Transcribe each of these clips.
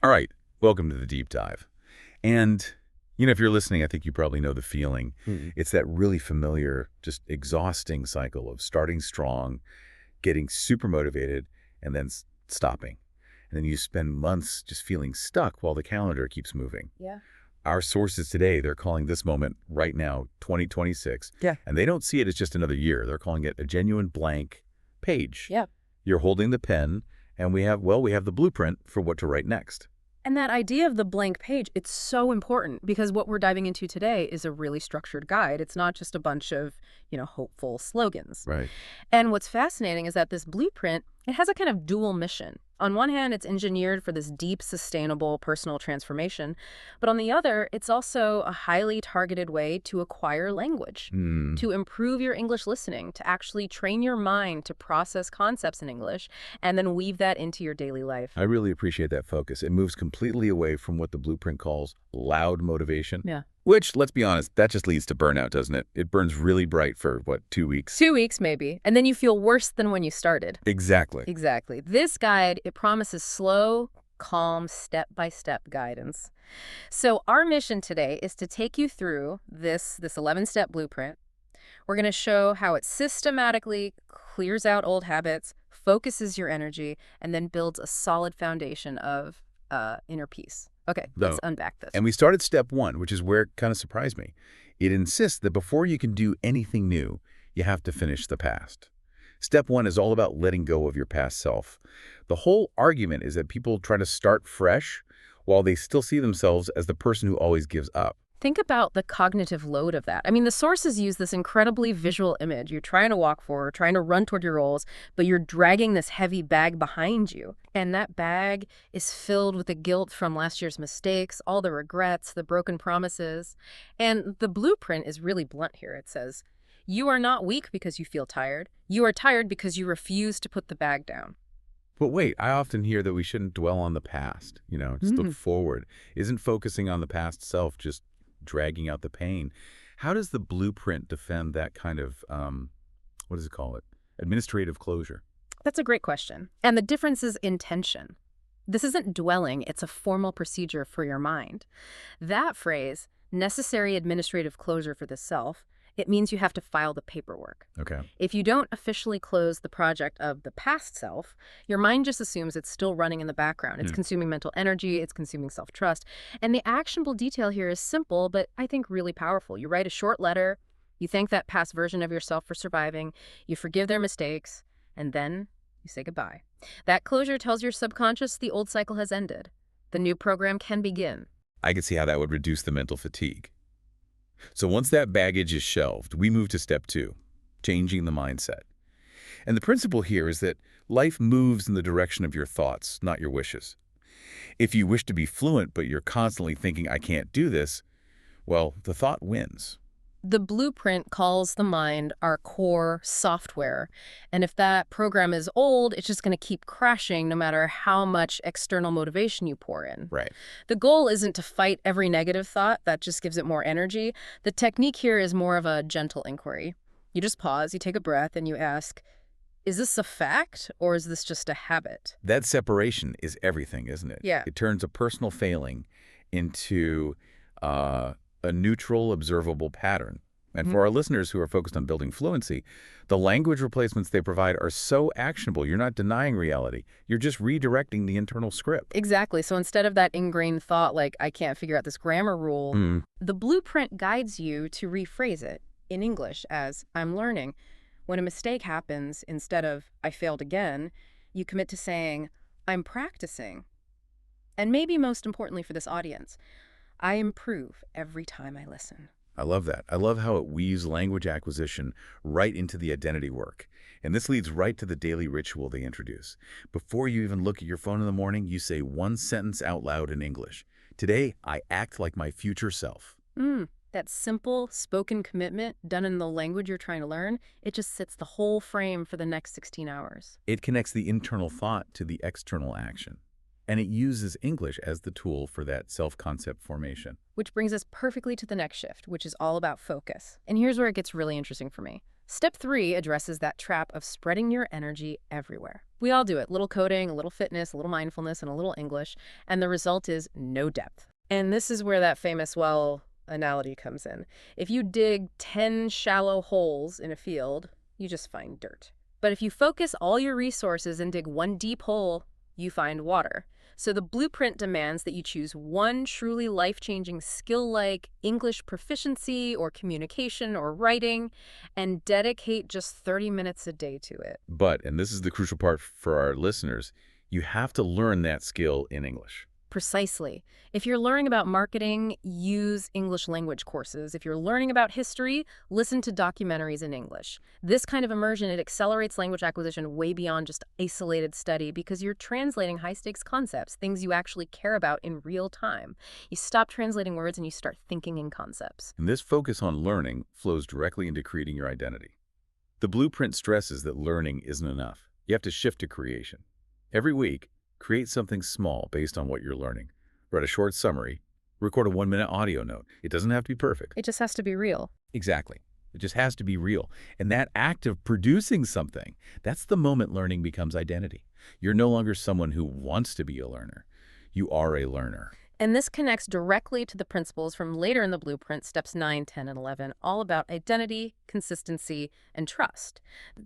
All right, welcome to the deep dive. And, if you're listening, I think you probably know the feeling. Hmm. It's that really familiar, just exhausting cycle of starting strong, getting super motivated, and then stopping. And then you spend months just feeling stuck while the calendar keeps moving. Yeah. Our sources today, they're calling this moment right now 2026, Yeah. and they don't see it as just another year. They're calling it a genuine blank page. Yeah. You're holding the pen, and we have the blueprint for what to write next. And that idea of the blank page, it's so important because what we're diving into today is a really structured guide. It's not just a bunch of, hopeful slogans. Right. And what's fascinating is that this blueprint, it has a kind of dual mission. On one hand, it's engineered for this deep, sustainable personal transformation. But on the other, it's also a highly targeted way to acquire language, Hmm. to improve your English listening, to actually train your mind to process concepts in English, and then weave that into your daily life. I really appreciate that focus. It moves completely away from what the blueprint calls loud motivation, Yeah. which, let's be honest, that just leads to burnout, doesn't it? It burns really bright for, 2 weeks? 2 weeks, maybe. And then you feel worse than when you started. Exactly. Exactly. This guide, it promises slow, calm, step-by-step guidance. So our mission today is to take you through this 11-step blueprint. We're going to show how it systematically clears out old habits, focuses your energy, and then builds a solid foundation of inner peace. Okay, let's No. unpack this. And we started step one, which is where it kind of surprised me. It insists that before you can do anything new, you have to finish the past. Step one is all about letting go of your past self. The whole argument is that people try to start fresh while they still see themselves as the person who always gives up. Think about the cognitive load of that. I mean, the sources use this incredibly visual image. You're trying to walk forward, trying to run toward your goals, but you're dragging this heavy bag behind you. And that bag is filled with the guilt from last year's mistakes, all the regrets, the broken promises. And the blueprint is really blunt here. It says, you are not weak because you feel tired. You are tired because you refuse to put the bag down. But wait, I often hear that we shouldn't dwell on the past, just look Mhm. forward. Isn't focusing on the past self just dragging out the pain? How does the blueprint defend that kind of, what does it call it? Administrative closure. That's a great question. And the difference is intention. This isn't dwelling, it's a formal procedure for your mind. That phrase, necessary administrative closure for the self, it means you have to file the paperwork. Okay. If you don't officially close the project of the past self, your mind just assumes it's still running in the background. It's Hmm. consuming mental energy, it's consuming self-trust. And the actionable detail here is simple, but I think really powerful. You write a short letter, you thank that past version of yourself for surviving, you forgive their mistakes, and then you say goodbye. That closure tells your subconscious the old cycle has ended. The new program can begin. I could see how that would reduce the mental fatigue. So once that baggage is shelved, we move to step two, changing the mindset. And the principle here is that life moves in the direction of your thoughts, not your wishes. If you wish to be fluent, but you're constantly thinking, I can't do this, well, the thought wins. The blueprint calls the mind our core software. And if that program is old, it's just going to keep crashing no matter how much external motivation you pour in. Right. The goal isn't to fight every negative thought. That just gives it more energy. The technique here is more of a gentle inquiry. You just pause, you take a breath, and you ask, is this a fact or is this just a habit? That separation is everything, isn't it? Yeah. It turns a personal failing into a neutral, observable pattern. And for our listeners who are focused on building fluency, the language replacements they provide are so actionable. You're not denying reality. You're just redirecting the internal script. Exactly. So instead of that ingrained thought like, I can't figure out this grammar rule, Mm. the blueprint guides you to rephrase it in English as, I'm learning. When a mistake happens, instead of, I failed again, you commit to saying, I'm practicing. And maybe most importantly for this audience, I improve every time I listen. I love that. I love how it weaves language acquisition right into the identity work. And this leads right to the daily ritual they introduce. Before you even look at your phone in the morning, you say one sentence out loud in English. Today, I act like my future self. That simple spoken commitment done in the language you're trying to learn, it just sets the whole frame for the next 16 hours. It connects the internal thought to the external action. And it uses English as the tool for that self-concept formation. Which brings us perfectly to the next shift, which is all about focus. And here's where it gets really interesting for me. Step 3 addresses that trap of spreading your energy everywhere. We all do it. Little coding, a little fitness, a little mindfulness, and a little English. And the result is no depth. And this is where that famous, well, analogy comes in. If you dig 10 shallow holes in a field, you just find dirt. But if you focus all your resources and dig one deep hole, you find water. So the blueprint demands that you choose one truly life-changing skill like English proficiency or communication or writing and dedicate just 30 minutes a day to it. But, and this is the crucial part for our listeners, you have to learn that skill in English. Precisely. If you're learning about marketing, use English language courses. If you're learning about history, listen to documentaries in English. This kind of immersion, it accelerates language acquisition way beyond just isolated study because you're translating high-stakes concepts, things you actually care about in real time. You stop translating words and you start thinking in concepts. And this focus on learning flows directly into creating your identity. The blueprint stresses that learning isn't enough. You have to shift to creation. Every week, create something small based on what you're learning. Write a short summary. Record a 1-minute audio note. It doesn't have to be perfect. It just has to be real. Exactly. It just has to be real. And that act of producing something, that's the moment learning becomes identity. You're no longer someone who wants to be a learner. You are a learner. And this connects directly to the principles from later in the blueprint, steps 9, 10, and 11, all about identity, consistency, and trust.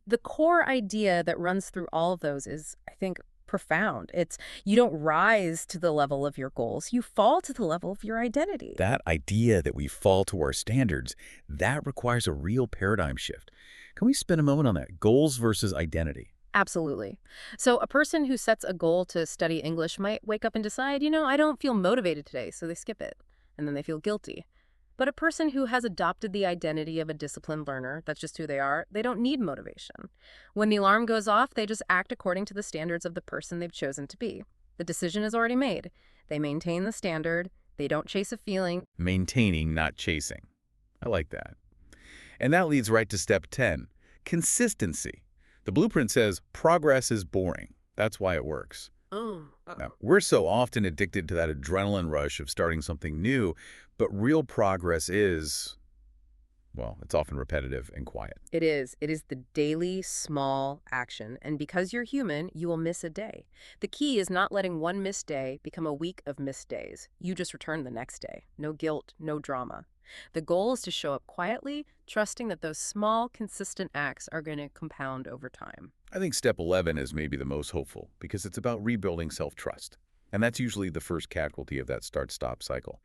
The core idea that runs through all of those is, I think, profound. It's you don't rise to the level of your goals, you fall to the level of your identity. That idea that we fall to our standards, that requires a real paradigm shift. Can we spend a moment on that? Goals versus identity. Absolutely. So a person who sets a goal to study English might wake up and decide, I don't feel motivated today, so they skip it. And then they feel guilty. But a person who has adopted the identity of a disciplined learner, that's just who they are, they don't need motivation. When the alarm goes off, they just act according to the standards of the person they've chosen to be. The decision is already made. They maintain the standard. They don't chase a feeling. Maintaining, not chasing. I like that. And that leads right to step 10, consistency. The blueprint says progress is boring. That's why it works. Now, we're so often addicted to that adrenaline rush of starting something new, but real progress is, well, it's often repetitive and quiet. It is. It is the daily, small action. And because you're human, you will miss a day. The key is not letting one missed day become a week of missed days. You just return the next day. No guilt, no drama. The goal is to show up quietly, trusting that those small, consistent acts are going to compound over time. I think step 11 is maybe the most hopeful because it's about rebuilding self-trust. And that's usually the first casualty of that start-stop cycle.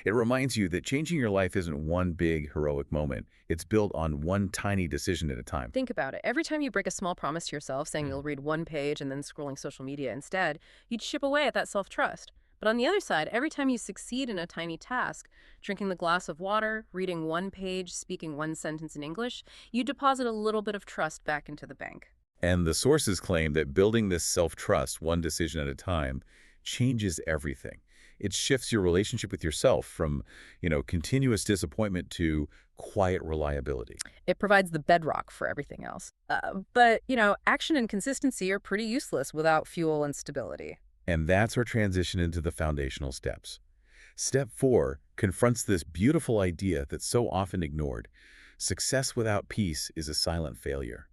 It reminds you that changing your life isn't one big, heroic moment. It's built on one tiny decision at a time. Think about it. Every time you break a small promise to yourself, saying you'll read one page and then scrolling social media instead, you'd chip away at that self-trust. But on the other side, every time you succeed in a tiny task, drinking the glass of water, reading one page, speaking one sentence in English, you deposit a little bit of trust back into the bank. And the sources claim that building this self-trust, one decision at a time, changes everything. It shifts your relationship with yourself from, continuous disappointment to quiet reliability. It provides the bedrock for everything else. But action and consistency are pretty useless without fuel and stability. And that's our transition into the foundational steps. Step 4 confronts this beautiful idea that's so often ignored. Success without peace is a silent failure.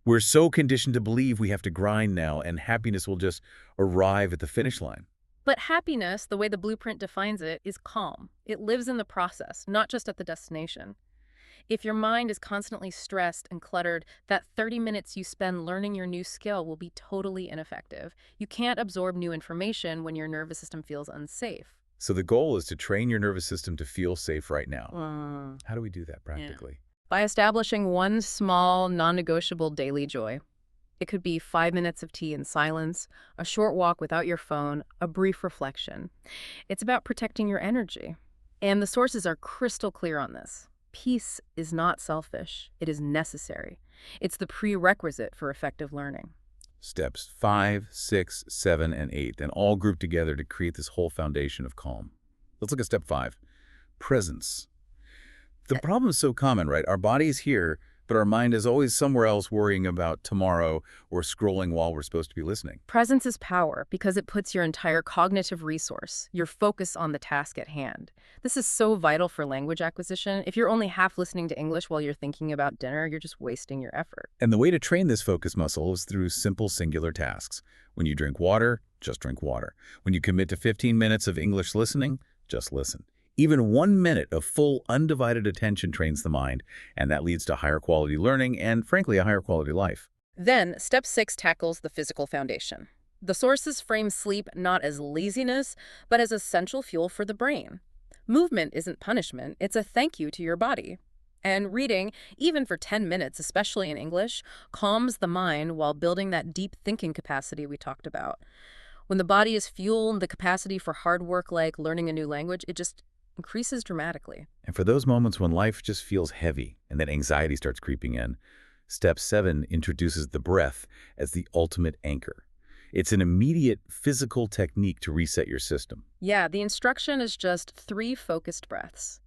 We're so conditioned to believe we have to grind now and happiness will just arrive at the finish line. But happiness, the way the blueprint defines it, is calm. It lives in the process, not just at the destination. If your mind is constantly stressed and cluttered, that 30 minutes you spend learning your new skill will be totally ineffective. You can't absorb new information when your nervous system feels unsafe. So the goal is to train your nervous system to feel safe right now. How do we do that practically? By establishing one small, non-negotiable daily joy. It could be 5 minutes of tea in silence, a short walk without your phone, a brief reflection. It's about protecting your energy. And the sources are crystal clear on this. Peace is not selfish. It is necessary. It's the prerequisite for effective learning. Steps 5, 6, 7, and 8, and all grouped together to create this whole foundation of calm. Let's look at step 5, presence. The problem is so common, right? Our body is here, But our mind is always somewhere else worrying about tomorrow or scrolling while we're supposed to be listening. Presence is power because it puts your entire cognitive resource, your focus on the task at hand. This is so vital for language acquisition. If you're only half listening to English while you're thinking about dinner, you're just wasting your effort. And the way to train this focus muscle is through simple singular tasks. When you drink water, just drink water. When you commit to 15 minutes of English listening, just listen. Even 1 minute of full, undivided attention trains the mind, and that leads to higher quality learning and, frankly, a higher quality life. Then, step 6 tackles the physical foundation. The sources frame sleep not as laziness, but as essential fuel for the brain. Movement isn't punishment, it's a thank you to your body. And reading, even for 10 minutes, especially in English, calms the mind while building that deep thinking capacity we talked about. When the body is fueled, the capacity for hard work like learning a new language, it just increases dramatically. And for those moments when life just feels heavy and that anxiety starts creeping in, Step 7 introduces the breath as the ultimate anchor. It's an immediate physical technique to reset your system. Yeah, the instruction is just 3 focused breaths.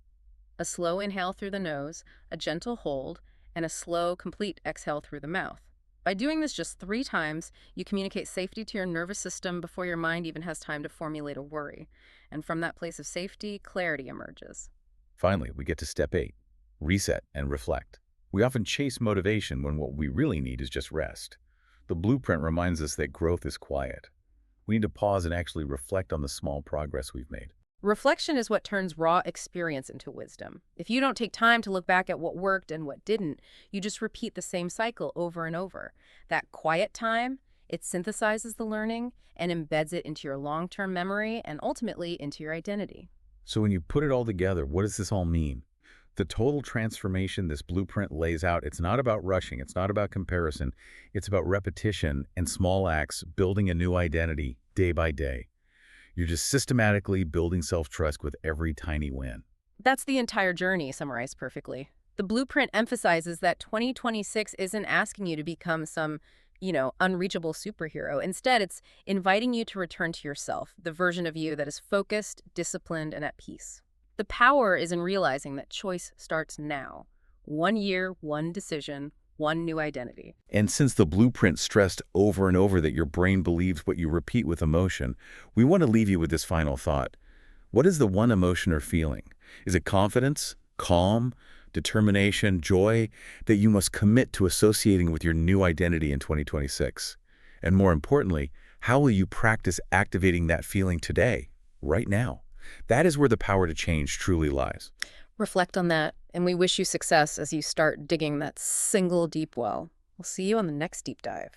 A slow inhale through the nose, a gentle hold, and a slow, complete exhale through the mouth. By doing this just 3 times, you communicate safety to your nervous system before your mind even has time to formulate a worry. And from that place of safety, clarity emerges. Finally, we get to Step 8, reset and reflect. We often chase motivation when what we really need is just rest. The blueprint reminds us that growth is quiet. We need to pause and actually reflect on the small progress we've made. Reflection is what turns raw experience into wisdom. If you don't take time to look back at what worked and what didn't, you just repeat the same cycle over and over. That quiet time, it synthesizes the learning and embeds it into your long-term memory and ultimately into your identity. So when you put it all together, what does this all mean? The total transformation this blueprint lays out, it's not about rushing, it's not about comparison, it's about repetition and small acts building a new identity day by day. You're just systematically building self-trust with every tiny win. That's the entire journey, summarized perfectly. The blueprint emphasizes that 2026 isn't asking you to become some, unreachable superhero. Instead, it's inviting you to return to yourself, the version of you that is focused, disciplined, and at peace. The power is in realizing that choice starts now. 1 year, 1 decision, 1 new identity. And since the blueprint stressed over and over that your brain believes what you repeat with emotion, we want to leave you with this final thought. What is the one emotion or feeling? Is it confidence, calm, determination, joy that you must commit to associating with your new identity in 2026? And more importantly, how will you practice activating that feeling today, right now? That is where the power to change truly lies. Reflect on that, and we wish you success as you start digging that single deep well. We'll see you on the next deep dive.